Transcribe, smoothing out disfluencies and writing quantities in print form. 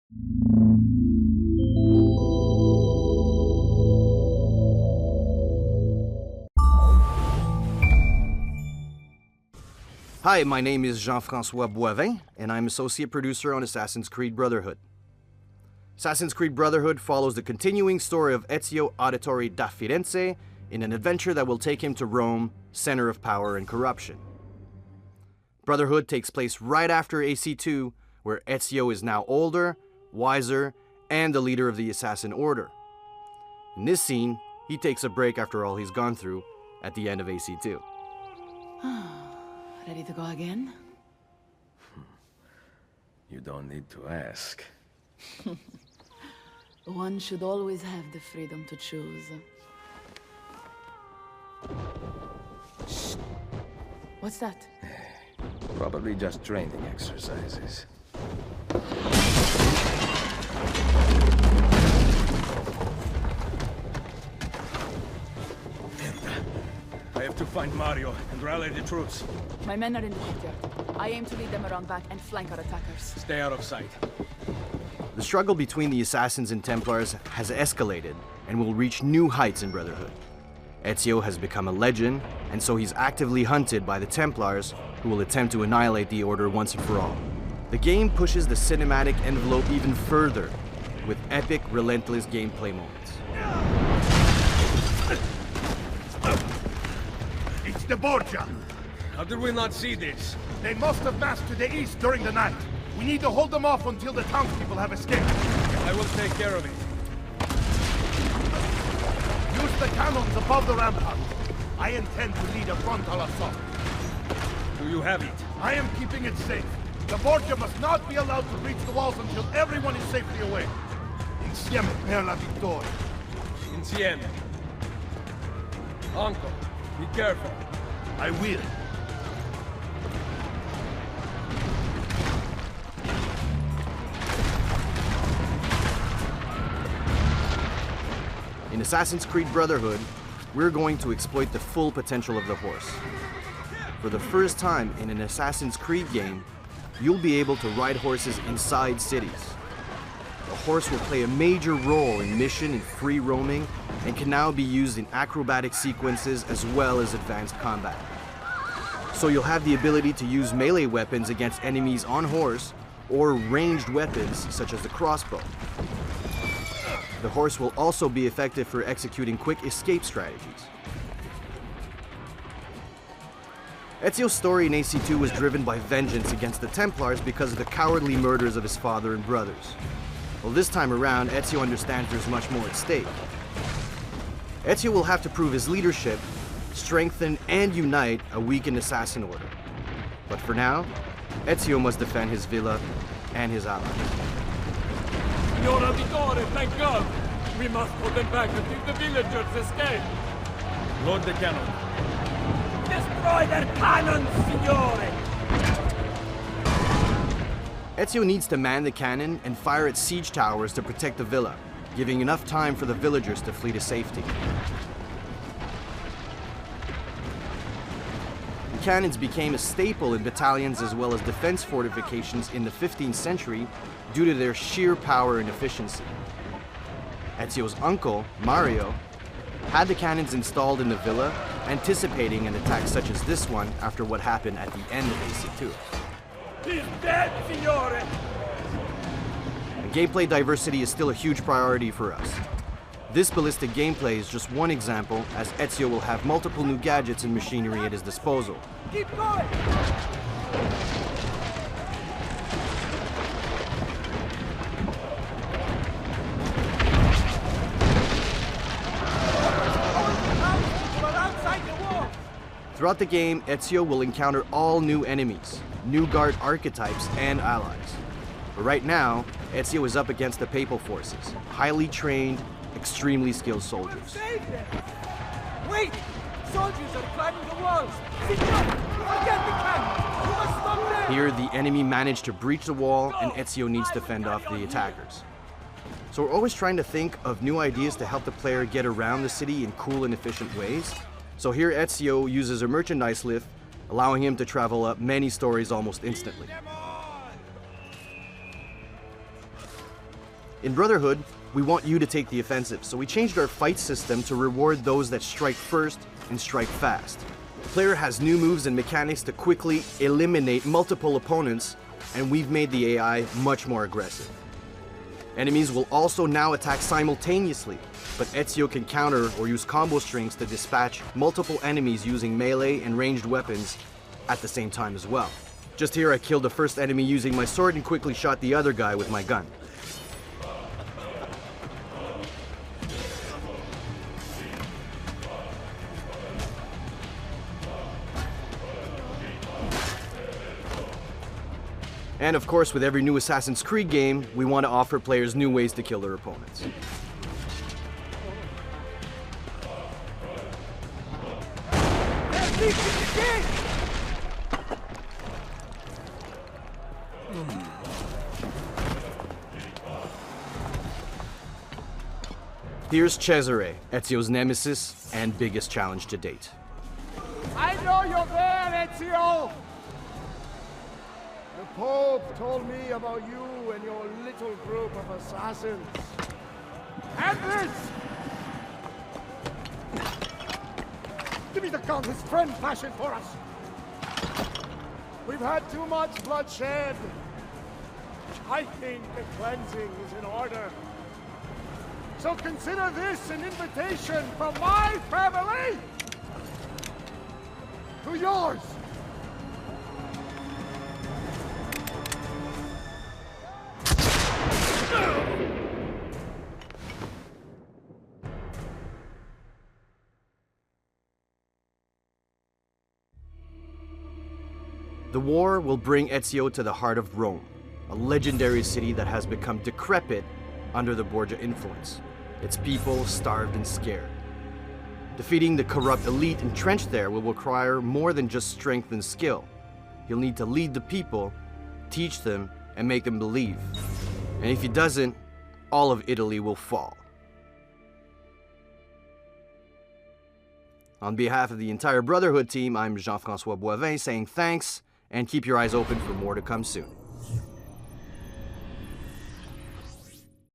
Hi, my name is Jean-François Boivin, and I'm associate producer on Assassin's Creed Brotherhood. Assassin's Creed Brotherhood follows the continuing story of Ezio Auditore da Firenze in an adventure that will take him to Rome, center of power and corruption. Brotherhood takes place right after AC2, where Ezio is now older, wiser, and the leader of the Assassin Order. In this scene, he takes a break after all he's gone through at the end of AC2. Ready to go again? You don't need to ask. One should always have the freedom to choose. Shh. What's that? Probably just training exercises. I have to find Mario and rally the troops. My men are in the courtyard. I aim to lead them around back and flank our attackers. Stay out of sight. The struggle between the Assassins and Templars has escalated and will reach new heights in Brotherhood. Ezio has become a legend, and so he's actively hunted by the Templars, who will attempt to annihilate the Order once and for all. The game pushes the cinematic envelope even further, with epic, relentless gameplay moments. It's the Borgia! How did we not see this? They must have massed to the east during the night. We need to hold them off until the townspeople have escaped. I will take care of it. Use the cannons above the rampart. I intend to lead a frontal assault. Do you have it? I am keeping it safe. The Borgia must not be allowed to breach the walls until everyone is safely away. Insieme per la vittoria. Insieme. Uncle, be careful. I will. In Assassin's Creed Brotherhood, we're going to exploit the full potential of the horse. For the first time in an Assassin's Creed game, you'll be able to ride horses inside cities. The horse will play a major role in mission and free roaming, and can now be used in acrobatic sequences as well as advanced combat. So you'll have the ability to use melee weapons against enemies on horse, or ranged weapons such as the crossbow. The horse will also be effective for executing quick escape strategies. Ezio's story in AC2 was driven by vengeance against the Templars because of the cowardly murders of his father and brothers. Well, this time around, Ezio understands there's much more at stake. Ezio will have to prove his leadership, strengthen and unite a weakened assassin order. But for now, Ezio must defend his villa and his allies. Signora Vittoria, thank God! We must put them back until the villagers escape! Load the cannon. Destroy their cannons, Signore! Ezio needs to man the cannon and fire its siege towers to protect the villa, giving enough time for the villagers to flee to safety. The cannons became a staple in battalions as well as defense fortifications in the 15th century due to their sheer power and efficiency. Ezio's uncle, Mario, had the cannons installed in the villa, anticipating an attack such as this one after what happened at the end of AC2. He's dead, Signore! And gameplay diversity is still a huge priority for us. This ballistic gameplay is just one example, as Ezio will have multiple new gadgets and machinery at his disposal. Keep going! Throughout the game, Ezio will encounter all new enemies, new guard archetypes, and allies. But right now, Ezio is up against the Papal forces, highly trained, extremely skilled soldiers. Save them! Wait! Soldiers are climbing the walls! Signore, forget the cannon! You must stop them! Here, the enemy managed to breach the wall, and Ezio needs to fend off the attackers. So we're always trying to think of new ideas to help the player get around the city in cool and efficient ways. So here Ezio uses a merchandise lift, allowing him to travel up many stories almost instantly. In Brotherhood, we want you to take the offensive, so we changed our fight system to reward those that strike first and strike fast. The player has new moves and mechanics to quickly eliminate multiple opponents, and we've made the AI much more aggressive. Enemies will also now attack simultaneously, but Ezio can counter or use combo strings to dispatch multiple enemies using melee and ranged weapons at the same time as well. Just here I killed the first enemy using my sword and quickly shot the other guy with my gun. And of course, with every new Assassin's Creed game, we want to offer players new ways to kill their opponents. Here's Cesare, Ezio's nemesis and biggest challenge to date. I know you're there, Ezio! The Pope told me about you and your little group of assassins. And this! Give me the gun his friend fashioned for us! We've had too much bloodshed. I think the cleansing is in order. So consider this an invitation from my family to yours! The war will bring Ezio to the heart of Rome, a legendary city that has become decrepit under the Borgia influence, its people starved and scared. Defeating the corrupt elite entrenched there will require more than just strength and skill. He'll need to lead the people, teach them, and make them believe. And if he doesn't, all of Italy will fall. On behalf of the entire Brotherhood team, I'm Jean-François Boivin saying thanks, and keep your eyes open for more to come soon.